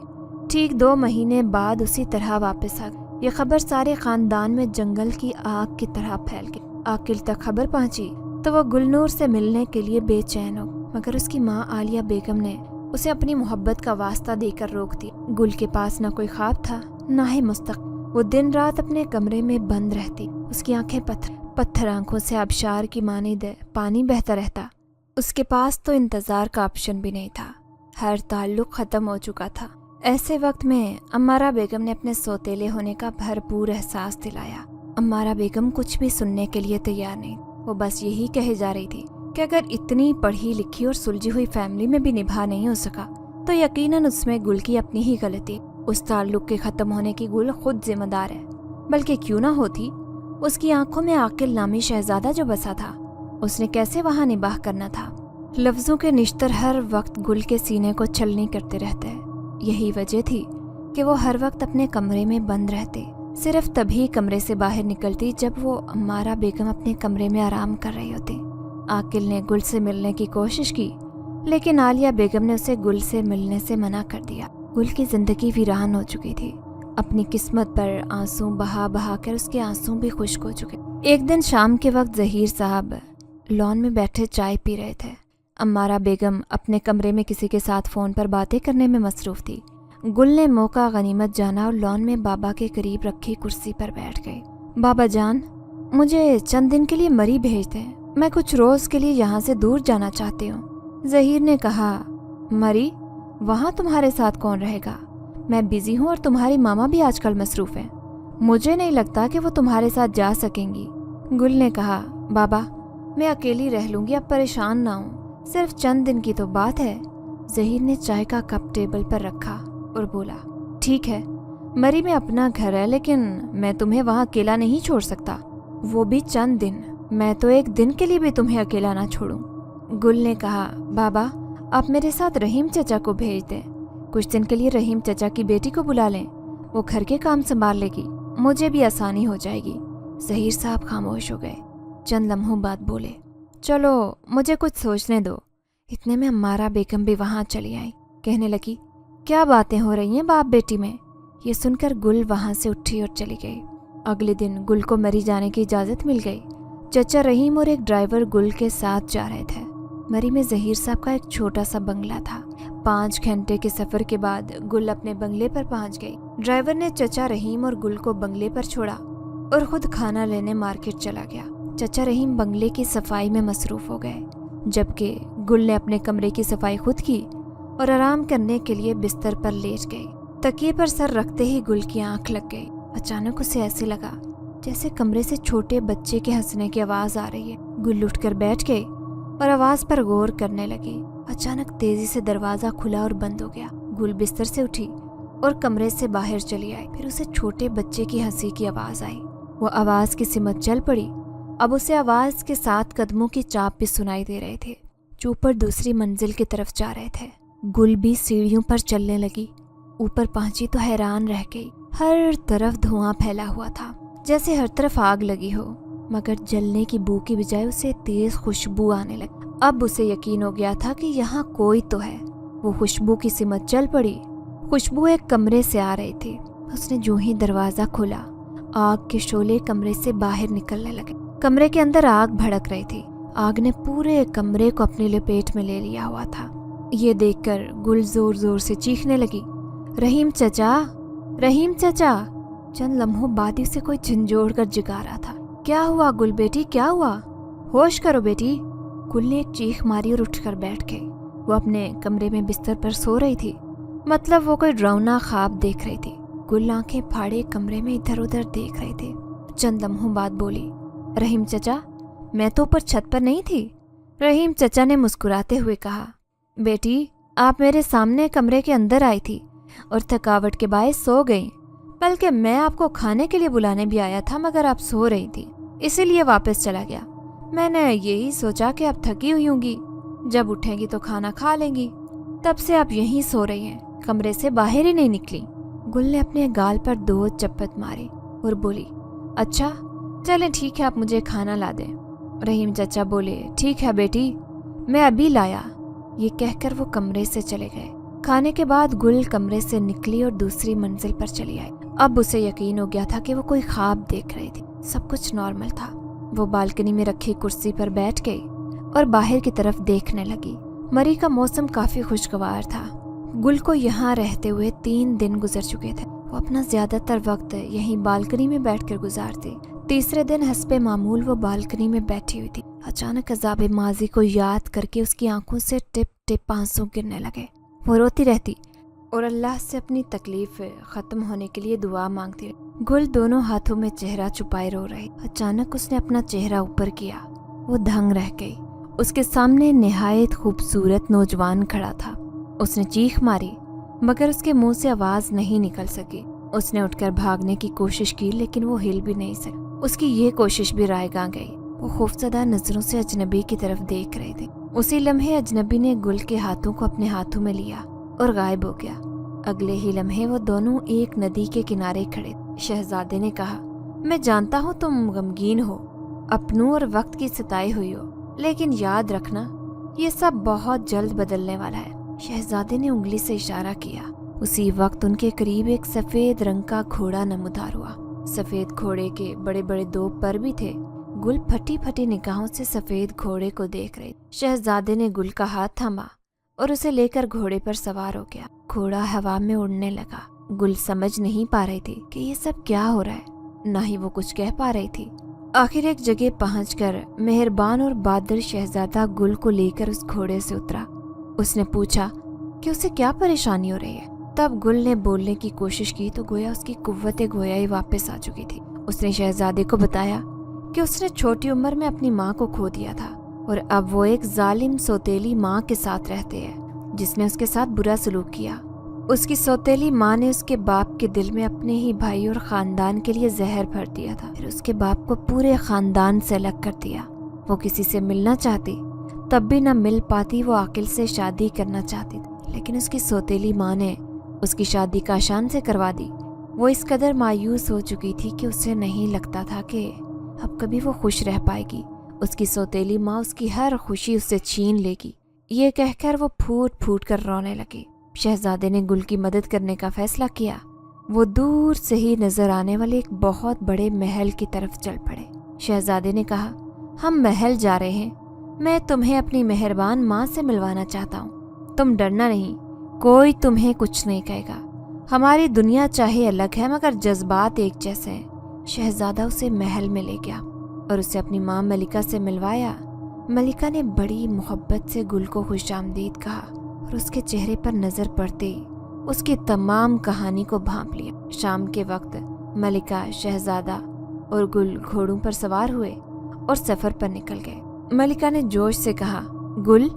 ठीक 2 महीने बाद उसी तरह वापस आ गई। ये खबर सारे खानदान में जंगल की आग की तरह फैल गई। आकिल तक खबर पहुंची तो वो गुलनूर से मिलने के लिए बेचैन हो, मगर उसकी माँ आलिया बेगम ने उसे अपनी मोहब्बत का वास्ता देकर रोक दिया। गुल के पास न कोई ख्वाब था न ही मुस्तक़बिल। वो दिन रात अपने कमरे में बंद रहती। उसकी आंखें पत्थर आंखों से आबशार की मानिंद पानी बहता रहता। उसके पास तो इंतजार का ऑप्शन भी नहीं था। हर ताल्लुक खत्म हो चुका था। ऐसे वक्त में अम्मारा बेगम ने अपने सौतेले होने का भरपूर एहसास दिलाया। अम्मारा बेगम कुछ भी सुनने के लिए तैयार नहीं। वो बस यही कहे जा रही थी कि अगर इतनी पढ़ी लिखी और सुलझी हुई फैमिली में भी निभा नहीं हो सका तो यकीनन उसमें गुल की अपनी ही गलती। उस ताल्लुक के खत्म होने की गुल खुद जिम्मेदार है। बल्कि क्यों ना होती, उसकी आंखों में आकिल नामी शहजादा जो बसा था, उसने कैसे वहां निबाह करना था। लफ्जों के निश्तर हर वक्त गुल के सीने को छलनी करते रहते हैं। यही वजह थी कि वो हर वक्त अपने कमरे में बंद रहते। सिर्फ तभी कमरे से बाहर निकलती जब वो अम्मारा बेगम अपने कमरे में आराम कर रही होती। आकिल ने गुल से मिलने की कोशिश की, लेकिन आलिया बेगम ने उसे गुल से मिलने से मना कर दिया। गुल की जिंदगी वीरान हो चुकी थी। अपनी किस्मत पर आंसू बहा बहा कर उसके आंसू भी खुश्क हो चुके। एक दिन शाम के वक्त जहीर साहब लॉन में बैठे चाय पी रहे थे। अम्मारा बेगम अपने कमरे में किसी के साथ फ़ोन पर बातें करने में मसरूफ़ थी। गुल ने मौका गनीमत जाना और लॉन में बाबा के करीब रखी कुर्सी पर बैठ गई। बाबा जान, मुझे चंद दिन के लिए मरी भेज दें, मैं कुछ रोज़ के लिए यहाँ से दूर जाना चाहती हूँ। जहीर ने कहा, मरी? वहाँ तुम्हारे साथ कौन रहेगा? मैं बिज़ी हूँ और तुम्हारी मामा भी आजकल मसरूफ़ हैं। मुझे नहीं लगता कि वो तुम्हारे साथ जा सकेंगी। गुल ने कहा, बाबा मैं अकेली रह लूँगी, अब परेशान ना हो, सिर्फ चंद दिन की तो बात है। जहीर ने चाय का कप टेबल पर रखा और बोला, ठीक है, मरी में अपना घर है, लेकिन मैं तुम्हें वहाँ अकेला नहीं छोड़ सकता, वो भी चंद दिन। मैं तो एक दिन के लिए भी तुम्हें अकेला ना छोड़ूं। गुल ने कहा, बाबा आप मेरे साथ रहीम चचा को भेज दें, कुछ दिन के लिए रहीम चचा की बेटी को बुला लें, वो घर के काम संभाल लेगी, मुझे भी आसानी हो जाएगी। जहीर साहब खामोश हो गए। चंद लम्हों बाद बोले, चलो मुझे कुछ सोचने दो। इतने में अम्मारा बेगम भी वहाँ चली आई। कहने लगी, क्या बातें हो रही हैं बाप बेटी में? ये सुनकर गुल वहाँ से उठी और चली गई। अगले दिन गुल को मरी जाने की इजाज़त मिल गई। चचा रहीम और एक ड्राइवर गुल के साथ जा रहे थे। मरी में जहीर साहब का एक छोटा सा बंगला था। 5 घंटे के सफ़र के बाद गुल अपने बंगले पर पहुँच गई। ड्राइवर ने चचा रहीम और गुल को बंगले पर छोड़ा और खुद खाना लेने मार्केट चला गया। चचा रहीम बंगले की सफाई में मसरूफ़ हो गए, जबकि गुल ने अपने कमरे की सफाई खुद की और आराम करने के लिए बिस्तर पर लेट गई। तकिए पर सर रखते ही गुल की आंख लग गई। अचानक उसे ऐसे लगा जैसे कमरे से छोटे बच्चे के हंसने की आवाज़ आ रही है। गुल उठकर बैठ गई और आवाज़ पर गौर करने लगी। अचानक तेजी से दरवाज़ा खुला और बंद हो गया। गुल बिस्तर से उठी और कमरे से बाहर चली आई। फिर उसे छोटे बच्चे की हंसी की आवाज़ आई। वो आवाज़ की सिमत चल पड़ी। अब उसे आवाज़ के साथ कदमों की चाप भी सुनाई दे रहे थे, जो ऊपर दूसरी मंजिल की तरफ जा रहे थे। गुल भी सीढ़ियों पर चलने लगी। ऊपर पहुंची तो हैरान रह गई। हर तरफ धुआं फैला हुआ था, जैसे हर तरफ आग लगी हो, मगर जलने की बू की बजाय उसे तेज खुशबू आने लगी। अब उसे यकीन हो गया था कि यहाँ कोई तो है। वो खुशबू की सिमत चल पड़ी। खुशबू एक कमरे से आ रही थी। उसने जो ही दरवाज़ा खोला, आग के शोले कमरे से बाहर निकलने लगे। कमरे के अंदर आग भड़क रही थी। आग ने पूरे कमरे को अपनी लपेट में ले लिया हुआ था। ये देखकर गुल जोर जोर से चीखने लगी, रहीम चचा, रहीम चचा। चंद लम्हों बाद ही उसे कोई झंझोड़ कर जगा रहा था। क्या हुआ गुल बेटी, क्या हुआ? होश करो बेटी। गुल ने एक चीख मारी और उठकर बैठ गई। वो अपने कमरे में बिस्तर पर सो रही थी, मतलब वो कोई डरावना ख्वाब देख रही थी। गुल आंखें फाड़े कमरे में इधर उधर देख रही थी। चंद लम्हों बाद बोली, रहीम चचा, मैं तो ऊपर छत पर नहीं थी। रहीम चचा ने मुस्कुराते हुए कहा, बेटी आप मेरे सामने कमरे के अंदर आई थी और थकावट के बायस सो गई। बल्कि मैं आपको खाने के लिए बुलाने भी आया था, मगर आप सो रही थी, इसीलिए वापस चला गया। मैंने यही सोचा कि आप थकी हुई होंगी, जब उठेंगी तो खाना खा लेंगी। तब से आप यहीं सो रही हैं, कमरे से बाहर ही नहीं निकली। गुल ने अपने गाल पर 2 चप्पत मारी और बोली, अच्छा चलें ठीक है, आप मुझे खाना ला दें। रहीम चचा बोले, ठीक है बेटी, मैं अभी लाया। ये कहकर वो कमरे से चले गए। खाने के बाद गुल कमरे से निकली और दूसरी मंजिल पर चली आई। अब उसे यकीन हो गया था कि वो कोई ख्वाब देख रही थी। सब कुछ नॉर्मल था। वो बालकनी में रखी कुर्सी पर बैठ गई और बाहर की तरफ देखने लगी। मरी का मौसम काफी खुशगवार था। गुल को यहाँ रहते हुए 3 दिन गुजर चुके थे। वो अपना ज्यादातर वक्त यहीं बालकनी में बैठकर गुजारती। तीसरे दिन हस्बे मामूल वो बालकनी में बैठी हुई थी। अचानक अज़ाब माजी को याद करके उसकी आंखों से टिप टिप आंसू गिरने लगे। वो रोती रहती और अल्लाह से अपनी तकलीफ ख़त्म होने के लिए दुआ मांगती रही। गुल दोनों हाथों में चेहरा छुपाए रो रही। अचानक उसने अपना चेहरा ऊपर किया। वो दंग रह गई। उसके सामने निहायत खूबसूरत नौजवान खड़ा था। उसने चीख मारी, मगर उसके मुंह से आवाज़ नहीं निकल सकी। उसने उठकर भागने की कोशिश की, लेकिन वो हिल भी नहीं सकी। उसकी ये कोशिश भी रायगा गई। वो खौफजदा नजरों से अजनबी की तरफ देख रही थी। उसी लम्हे अजनबी ने गुल के हाथों को अपने हाथों में लिया और गायब हो गया। अगले ही लम्हे वो दोनों एक नदी के किनारे खड़े। शहजादे ने कहा, मैं जानता हूँ तुम गमगीन हो, अपनों और वक्त की सताई हुई हो, लेकिन याद रखना ये सब बहुत जल्द बदलने वाला है। शहजादे ने उंगली से इशारा किया। उसी वक्त उनके करीब एक सफेद रंग का घोड़ा नमूदार हुआ। सफेद घोड़े के बड़े बड़े दो पर भी थे। गुल फटी फटी निगाहों से सफेद घोड़े को देख रही। शहजादे ने गुल का हाथ थामा और उसे लेकर घोड़े पर सवार हो गया। घोड़ा हवा में उड़ने लगा। गुल समझ नहीं पा रही थी कि ये सब क्या हो रहा है, ना ही वो कुछ कह पा रही थी। आखिर एक जगह पहुंचकर मेहरबान और बादल शहजादा गुल को लेकर उस घोड़े से उतरा। उसने पूछा कि उसे क्या परेशानी हो रही है। तब गुल ने बोलने की कोशिश की तो गोया उसकी कुव्वते गोयाई वापस आ चुकी थी। उसने शहजादे को बताया कि उसने छोटी उम्र में अपनी माँ को खो दिया था और अब वो एक जालिम सौतेली माँ के साथ रहते हैं जिसने उसके साथ बुरा सलूक किया। उसकी सौतेली माँ ने उसके बाप के दिल में अपने ही भाई और खानदान के लिए जहर भर दिया था। फिर उसके बाप को पूरे खानदान से अलग कर दिया। वो किसी से मिलना चाहती तब भी न मिल पाती। वो आकिल से शादी करना चाहती थी लेकिन उसकी सौतेली माँ ने उसकी शादी काशान से करवा दी। वो इस कदर मायूस हो चुकी थी कि उसे नहीं लगता था कि अब कभी वो खुश रह पाएगी। उसकी सौतेली माँ उसकी हर खुशी उससे छीन लेगी। ये कहकर वो फूट फूट कर रोने लगी। शहजादे ने गुल की मदद करने का फैसला किया। वो दूर से ही नजर आने वाले एक बहुत बड़े महल की तरफ चल पड़े। शहजादे ने कहा, हम महल जा रहे हैं। मैं तुम्हें अपनी मेहरबान माँ से मिलवाना चाहता हूँ। तुम डरना नहीं, कोई तुम्हें कुछ नहीं कहेगा। हमारी दुनिया चाहे अलग है मगर जज्बात एक जैसे हैं। शहजादा उसे महल में ले गया और उसे अपनी माँ मलिका से मिलवाया। मलिका ने बड़ी मोहब्बत से गुल को खुशामदीद कहा और उसके चेहरे पर नजर पड़ते ही उसकी तमाम कहानी को भांप लिया। शाम के वक्त मलिका, शहजादा और गुल घोड़ों पर सवार हुए और सफर पर निकल गए। मलिका ने जोश से कहा, गुल,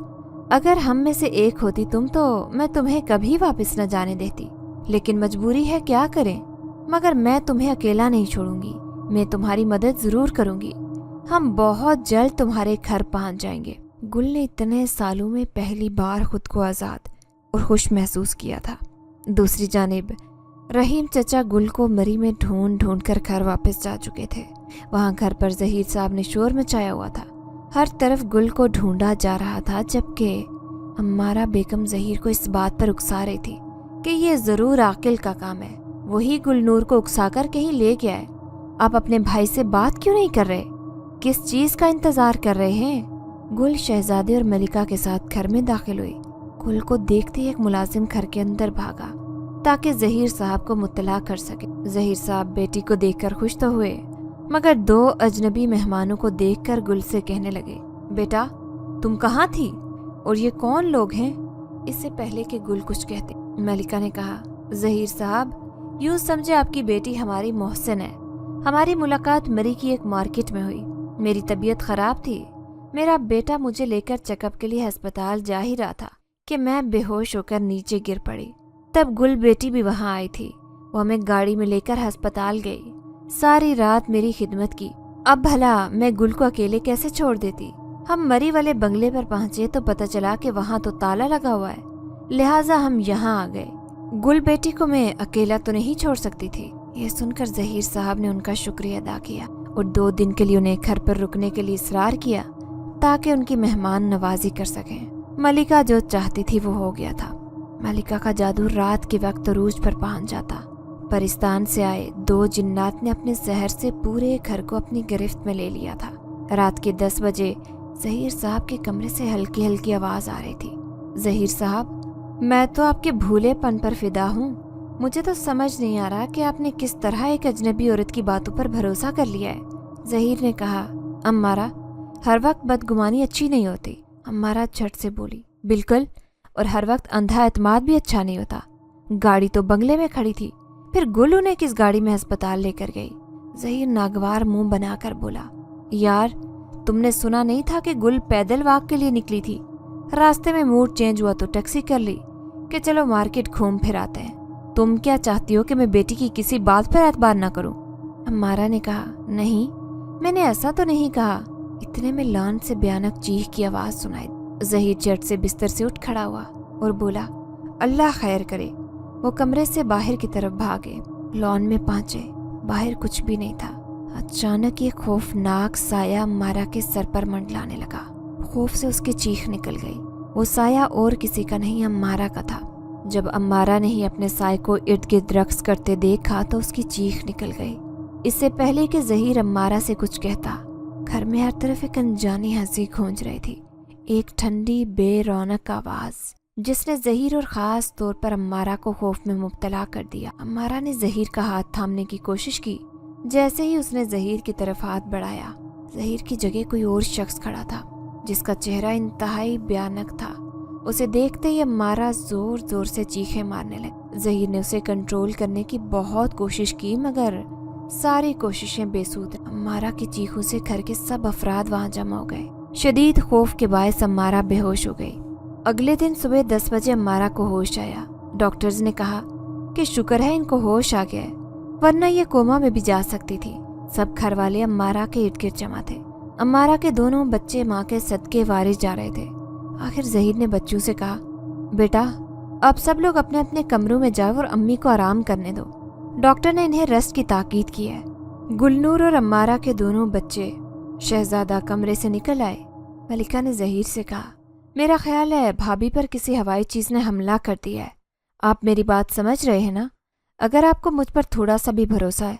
अगर हम में से एक होती तुम तो मैं तुम्हें कभी वापस न जाने देती, लेकिन मजबूरी है, क्या करें। मगर मैं तुम्हें अकेला नहीं छोड़ूंगी। मैं तुम्हारी मदद जरूर करूंगी। हम बहुत जल्द तुम्हारे घर पहुंच जाएंगे। गुल ने इतने सालों में पहली बार खुद को आज़ाद और खुश महसूस किया था। दूसरी जानिब रहीम चचा गुल को मरी में ढूंढ ढूंढ कर घर वापस जा चुके थे। वहाँ घर पर जहीर साहब ने शोर मचाया हुआ था। हर तरफ गुल को ढूंढा जा रहा था, जबकि अम्मारा बेगम जहीर को इस बात पर उकसा रही थी कि ये जरूर आकिल का काम है। वही गुलनूर को उकसाकर कहीं ले गया है। आप अपने भाई से बात क्यों नहीं कर रहे? किस चीज का इंतजार कर रहे हैं? गुल शहजादे और मलिका के साथ घर में दाखिल हुई। गुल को देखते ही एक मुलाजिम घर के अंदर भागा ताकि जहीर साहब को मुत्तला कर सके। जहीर साहब बेटी को देखकर खुश तो हुए, मगर दो अजनबी मेहमानों को देखकर गुल से कहने लगे, बेटा तुम कहाँ थी और ये कौन लोग हैं? इससे पहले कि गुल कुछ कहते, मलिका ने कहा, जहीर साहब, यूँ समझे आपकी बेटी हमारी मोहसिन है। हमारी मुलाकात मरी की एक मार्केट में हुई। मेरी तबीयत खराब थी। मेरा बेटा मुझे लेकर चेकअप के लिए अस्पताल जा ही रहा था कि मैं बेहोश होकर नीचे गिर पड़ी। तब गुल बेटी भी वहाँ आई थी। वो हमें गाड़ी में लेकर अस्पताल गई। सारी रात मेरी खिदमत की। अब भला मैं गुल को अकेले कैसे छोड़ देती? हम मरी वाले बंगले पर पहुंचे तो पता चला कि वहाँ तो ताला लगा हुआ है, लिहाजा हम यहाँ आ गए। गुल बेटी को मैं अकेला तो नहीं छोड़ सकती थी। ये सुनकर जहीर साहब ने उनका शुक्रिया अदा किया और 2 दिन के लिए उन्हें घर पर रुकने के लिए इसरार किया ताकि उनकी मेहमान नवाजी कर सकें। मलिका जो चाहती थी वो हो गया था। मलिका का जादू रात के वक्त अरूज पर पहुंच जाता। परिस्तान से आए 2 जिन्नात ने अपने जहर से पूरे घर को अपनी गिरफ्त में ले लिया था। रात के 10 बजे जहीर साहब के कमरे से हल्की हल्की आवाज आ रही थी, जहीर साहब, मैं तो आपके भूलेपन पर फिदा हूँ। मुझे तो समझ नहीं आ रहा कि आपने किस तरह एक अजनबी औरत की बातों पर भरोसा कर लिया है। जहीर ने कहा, अम्मारा, हर वक्त बदगुमानी अच्छी नहीं होती। अम्मारा झट से बोली, बिल्कुल, और हर वक्त अंधा एतमाद भी अच्छा नहीं होता। गाड़ी तो बंगले में खड़ी थी, फिर गुल उन्हें किस गाड़ी में अस्पताल लेकर गई? जहीर नागवार मुंह बनाकर बोला, यार, तुमने सुना नहीं था कि गुल पैदल वॉक के लिए निकली थी? रास्ते में मूड चेंज हुआ तो टैक्सी कर ली कि चलो मार्केट घूम फिर आते हैं। तुम क्या चाहती हो कि मैं बेटी की किसी बात पर एतबार न करूं? अम्मारा ने कहा, नहीं, मैंने ऐसा तो नहीं कहा। इतने में लान से भयानक चीख की आवाज सुनाई। जहीर झट से बिस्तर से उठ खड़ा हुआ और बोला, अल्लाह खैर करे। वो कमरे से बाहर की तरफ भागे। लॉन में पहुंचे, बाहर कुछ भी नहीं था। अचानक ये खौफनाक साया अम्मारा के सर पर मंडलाने लगा। خوف سے اس کی چیخ نکل گئی۔ وہ سایہ اور کسی کا نہیں امارہ کا تھا۔ جب امارہ نے ہی اپنے سائے کو ارد گرد رقص کرتے دیکھا تو اس کی چیخ نکل گئی۔ اس سے پہلے کہ ظہیر امارہ سے کچھ کہتا، گھر میں ہر طرف ایک انجانی ہنسی گونج رہی تھی، ایک ٹھنڈی بے رونق آواز جس نے ظہیر اور خاص طور پر امارہ کو خوف میں مبتلا کر دیا۔ امارہ نے ظہیر کا ہاتھ تھامنے کی کوشش کی۔ جیسے ہی اس نے ظہیر کی طرف ہاتھ بڑھایا، ظہیر کی جگہ کوئی اور شخص کھڑا تھا جس کا چہرہ انتہائی بھیانک تھا۔ اسے دیکھتے ہی امارہ زور زور سے چیخیں مارنے لگی۔ ظہیر نے اسے کنٹرول کرنے کی بہت کوشش کی مگر ساری کوششیں بے سود۔ امارہ کی چیخوں سے گھر کے سب افراد وہاں جمع ہو گئے۔ شدید خوف کے باعث امارہ بے ہوش ہو گئی۔ اگلے دن صبح 10 بجے امارہ کو ہوش آیا۔ ڈاکٹرز نے کہا کہ شکر ہے ان کو ہوش آ گیا ہے، ورنہ یہ کوما میں بھی جا سکتی تھی۔ سب گھر والے امارہ کے ارد گرد جمع تھے۔ امارہ کے دونوں بچے ماں کے صدقے وارث جا رہے تھے۔ آخر ظہیر نے بچوں سے کہا، بیٹا اب سب لوگ اپنے اپنے کمروں میں جاؤ اور امی کو آرام کرنے دو۔ ڈاکٹر نے انہیں ریسٹ کی تاکید کی ہے۔ گلنور اور امارہ کے دونوں بچے شہزادہ کمرے سے نکل آئے۔ ملکہ نے ظہیر سے کہا، میرا خیال ہے بھابھی پر کسی ہوائی چیز نے حملہ کر دیا ہے۔ آپ میری بات سمجھ رہے ہیں نا؟ اگر آپ کو مجھ پر تھوڑا سا بھی بھروسہ ہے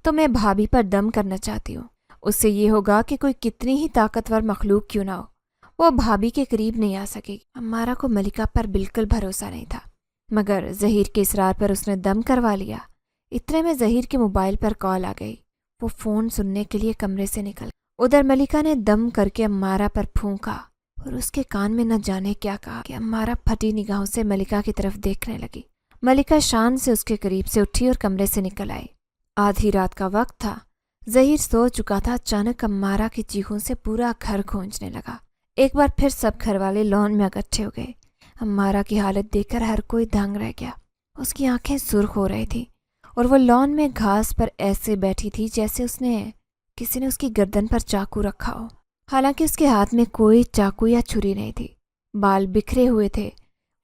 تو میں بھابھی پر دم کرنا چاہتی ہوں۔ اس سے یہ ہوگا کہ کوئی کتنی ہی طاقتور مخلوق کیوں نہ ہو، وہ بھابھی کے قریب نہیں آ سکے گی۔ امارہ کو ملکہ پر بالکل بھروسہ نہیں تھا، مگر ظہیر کے اصرار پر اس نے دم کروا لیا۔ اتنے میں ظہیر کے موبائل پر کال آ گئی۔ وہ فون سننے کے لیے کمرے سے نکل۔ ادھر ملکہ نے دم کر کے امارہ پر پھونکا اور اس کے کان میں نہ جانے کیا کہا کہ امارہ پھٹی نگاہوں سے ملکہ کی طرف دیکھنے لگی۔ ملکہ شان سے اس کے قریب سے اٹھی اور کمرے سے نکل آئی۔ آدھی رات کا وقت تھا، ظہیر سو چکا تھا۔ اچانک امارہ کی چیخوں سے پورا گھر گونجنے لگا۔ ایک بار پھر سب گھر والے لان میں اکٹھے ہو گئے۔ امارہ کی حالت دیکھ کر ہر کوئی دنگ رہ گیا۔ اس کی آنکھیں سرخ ہو رہی تھیں اور وہ لان میں گھاس پر ایسے بیٹھی تھی جیسے کسی نے اس کی گردن پر چاقو رکھا ہو، حالانکہ اس کے ہاتھ میں کوئی چاقو یا چھری نہیں تھی۔ بال بکھرے ہوئے تھے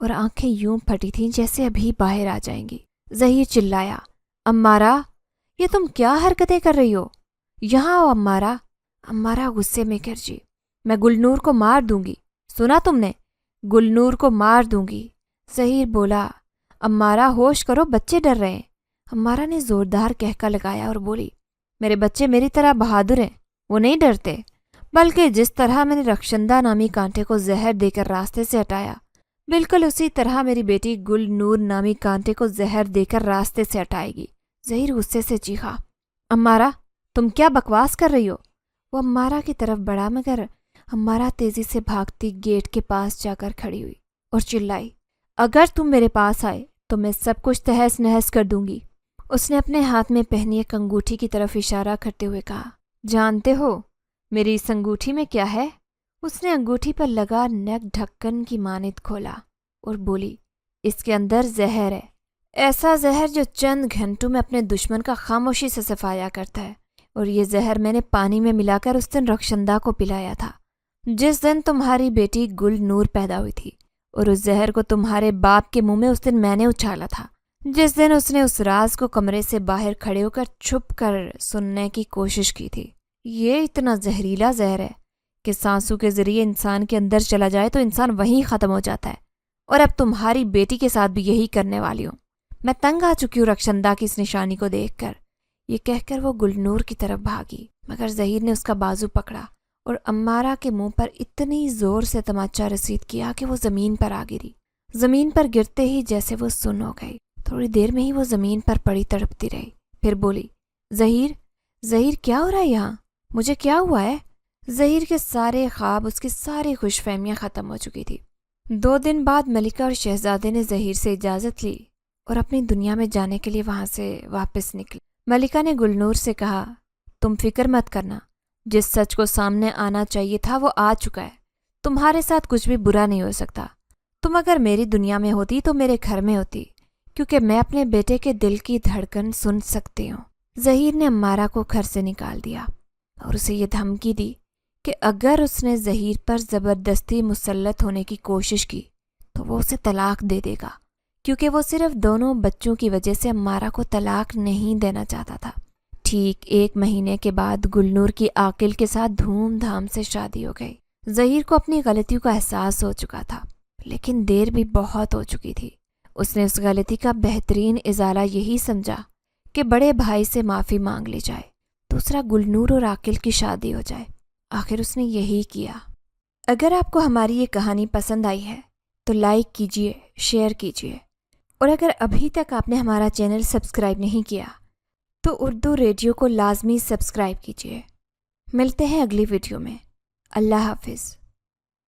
اور آنکھیں یوں پھٹی تھیں جیسے ابھی باہر آ جائیں گی۔ ظہیر چلایا، امارہ یہ تم کیا حرکتیں کر رہی ہو؟ یہاں آؤ امارہ۔ امارہ غصے میں گرجی، میں گلنور کو مار دوں گی، سنا تم نے؟ گلنور کو مار دوں گی۔ ظہیر بولا، امارہ ہوش کرو، بچے ڈر رہے ہیں۔ امارہ نے زوردار کہکا لگایا اور بولی، میرے بچے میری طرح بہادر ہیں، وہ نہیں ڈرتے، بلکہ جس طرح میں نے رخشندہ نامی کانٹے کو زہر دے کر راستے سے ہٹایا، بالکل اسی طرح میری بیٹی گل نور نامی کانٹے کو زہر دے کر راستے سے ہٹائے گی۔ ظہیر غصے سے چیخا، امارہ تم کیا بکواس کر رہی ہو؟ وہ امارہ کی طرف بڑھا مگر امارہ تیزی سے بھاگتی گیٹ کے پاس جا کر کھڑی ہوئی اور چلائی، اگر تم میرے پاس آئے تو میں سب کچھ تہس نہس کر دوں گی۔ اس نے اپنے ہاتھ میں پہنی ایک انگوٹھی کی طرف اشارہ کرتے ہوئے کہا، جانتے ہو میری اس انگوٹھی میں کیا ہے؟ اس نے انگوٹھی پر لگا نیک ڈھکن کی مانند کھولا اور بولی، اس کے اندر زہر ہے، ایسا زہر جو چند گھنٹوں میں اپنے دشمن کا خاموشی سے صفایا کرتا ہے، اور یہ زہر میں نے پانی میں ملا کر اس دن رخشندہ کو پلایا تھا جس دن تمہاری بیٹی گل نور پیدا ہوئی تھی، اور اس زہر کو تمہارے باپ کے منہ میں اس دن میں نے اچھالا تھا جس دن اس نے اس راز کو کمرے سے باہر کھڑے ہو کر چھپ کر سننے کی کوشش کی تھی۔ یہ اتنا زہریلا زہر ہے کہ سانسوں کے ذریعے انسان کے اندر چلا جائے تو انسان وہیں ختم ہو جاتا ہے، اور اب تمہاری بیٹی کے ساتھ بھی یہی کرنے والی ہوں۔ میں تنگ آ چکی ہوں رخشندہ کی اس نشانی کو دیکھ کر۔ یہ کہہ کر وہ گلنور کی طرف بھاگی مگر ظہیر نے اس کا بازو پکڑا اور امارہ کے منہ پر اتنی زور سے تماچا رسید کیا کہ وہ زمین پر آ گری۔ زمین پر گرتے ہی جیسے وہ سن ہو گئی۔ تھوڑی دیر میں ہی وہ زمین پر پڑی تڑپتی رہی، پھر بولی، ظہیر کیا ہو رہا ہے یہاں؟ مجھے کیا ہوا ہے؟ ظہیر کے سارے خواب، اس کی ساری خوش فہمیاں ختم ہو چکی تھی۔ 2 دن بعد ملکہ اور شہزادے نے ظہیر سے اجازت لی اور اپنی دنیا میں جانے کے لیے وہاں سے واپس نکلی۔ ملکہ نے گلنور سے کہا، تم فکر مت کرنا، جس سچ کو سامنے آنا چاہیے تھا وہ آ چکا ہے، تمہارے ساتھ کچھ بھی برا نہیں ہو سکتا۔ تم اگر میری دنیا میں ہوتی تو میرے گھر میں ہوتی، کیونکہ میں اپنے بیٹے کے دل کی دھڑکن سن سکتی ہوں۔ ظہیر نے امارہ کو گھر سے نکال دیا اور اسے یہ دھمکی دی کہ اگر اس نے ظہیر پر زبردستی مسلط ہونے کی کوشش کی تو وہ اسے طلاق دے دے گا، کیونکہ وہ صرف دونوں بچوں کی وجہ سے امارہ کو طلاق نہیں دینا چاہتا تھا۔ ٹھیک 1 مہینے کے بعد گلنور کی عاقل کے ساتھ دھوم دھام سے شادی ہو گئی۔ ظہیر کو اپنی غلطیوں کا احساس ہو چکا تھا، لیکن دیر بھی بہت ہو چکی تھی۔ اس نے اس غلطی کا بہترین ازالہ یہی سمجھا کہ بڑے بھائی سے معافی مانگ لی جائے، دوسرا گلنور اور عاقل کی شادی ہو جائے۔ آخر اس نے یہی کیا۔ اگر آپ کو ہماری یہ کہانی پسند آئی ہے تو لائک کیجئے، شیئر کیجئے، اور اگر ابھی تک آپ نے ہمارا چینل سبسکرائب نہیں کیا تو اردو ریڈیو کو لازمی سبسکرائب کیجئے۔ ملتے ہیں اگلی ویڈیو میں۔ اللہ حافظ۔